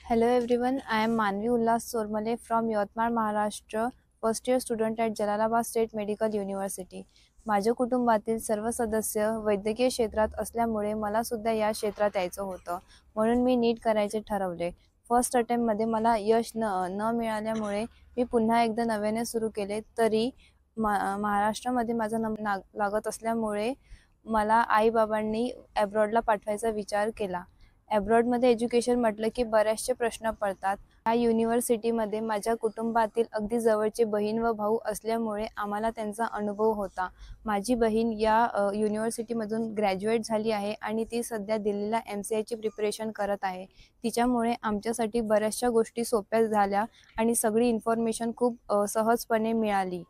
Hello everyone, I am Manvi Ullas Sormale from Yatmar, Maharashtra, first year student at Jalalabad State Medical University. माझ्या कुटुंबातील सर्व सदस्य वैद्यकीय क्षेत्रात असल्यामुळे मला सुद्धा या क्षेत्रात यायचं होतं, म्हणून मी नीट करायचे ठरवले. फर्स्ट अटेम्प्टमध्ये मला यश न मिळाल्यामुळे मी पुन्हा एकदा नव्याने सुरू केले. तरी महाराष्ट्रामध्ये माझा नंबर लागत असल्यामुळे मला आई-बाबांनी अब्रॉडला पाठवायचा विचार केला. अब्रॉडमध्ये एज्युकेशन म्हटलं की बरेचसे प्रश्न पडतात. या युनिव्हर्सिटीमध्ये माझ्या कुटुंबातील अगदी जवळचे बहीण व भाऊ असल्यामुळे आम्हाला त्यांचा अनुभव होता. माझी बहीण या युनिव्हर्सिटीमधून ग्रॅज्युएट झाली आहे आणि ती सध्या दिल्लीला MCIची प्रिपरेशन करत आहे. तिच्यामुळे आमच्यासाठी बऱ्याचशा गोष्टी सोप्या झाल्या आणि सगळी इन्फॉर्मेशन खूप सहजपणे मिळाली.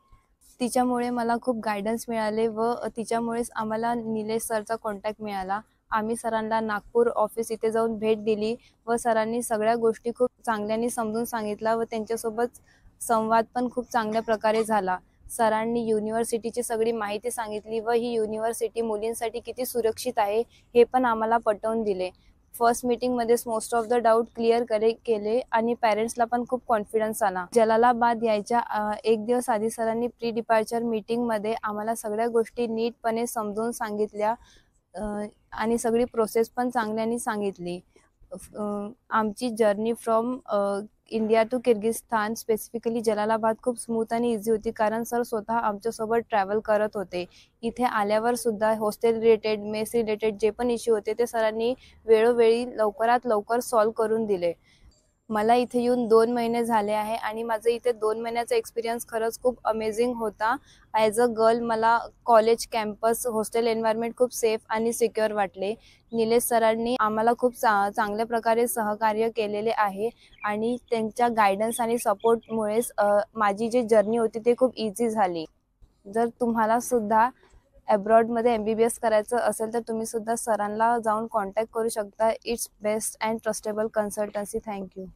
तिच्यामुळे मला खूप गायडन्स मिळाले व तिच्यामुळेच आम्हाला निलेश सरचा कॉन्टॅक्ट मिळाला. आम्ही सरांना नागपूर ऑफिस इथे जाऊन भेट दिली व सरांनी सगळ्या गोष्टी खूप चांगल्याने समजून सांगितला व त्यांच्यासोबत संवाद पण खूप चांगल्या प्रकारे झाला. सरांनी युनिव्हर्सिटीची सगळी माहिती सांगितली व ही युनिव्हर्सिटी मुलींसाठी किती सुरक्षित आहे हे पण आम्हाला पटवून दिले. फर्स्ट मीटिंगमध्येच most of the doubt clear केले आणि पॅरेंट्सला पण खूप कॉन्फिडन्स आला. जलालाबाद यायच्या एक दिवस आधी सरांनी प्री डिपार्चर मीटिंगमध्ये आम्हाला सगळ्या गोष्टी नीटपणे समजून सांगितल्या आणि सगळी प्रोसेस पण चांगल्याने सांगितली. आमची journey from India to Kyrgyzstan specifically Jalalabad खूप स्मूथ आणि इझी होती, कारण सर स्वतः आमच्यासोबत ट्रॅव्हल करत होते. इथे आल्यावर सुद्धा हॉस्टेल रिलेटेड, मेस रिलेटेड जे पण इश्यू होते ते सरांनी वेळोवेळी लवकरात लवकर सॉल्व्ह करून दिले. मला इथे येऊन 2 महिने झाले आहे आणि माझं इथे 2 महिन्याचा एक्सपिरियन्स खरंच खूप अमेझिंग होता. ॲज अ गर्ल मला कॉलेज कॅम्पस हॉस्टेल एन्व्हायरमेंट खूप सेफ आणि सिक्युअर वाटले. निलेश सरांनी आम्हाला खूप चांगल्या प्रकारे सहकार्य केलेले आहे आणि त्यांच्या गायडन्स आणि सपोर्टमुळेच माझी जी जर्नी होती ते खूप इझी झाली. जर तुम्हाला सुद्धा अब्रॉडमध्ये MBBS करायचं असेल तर तुम्ही सुद्धा सरांना जाऊन कॉन्टॅक्ट करू शकता. It's best and trustable consultancy. Thank you.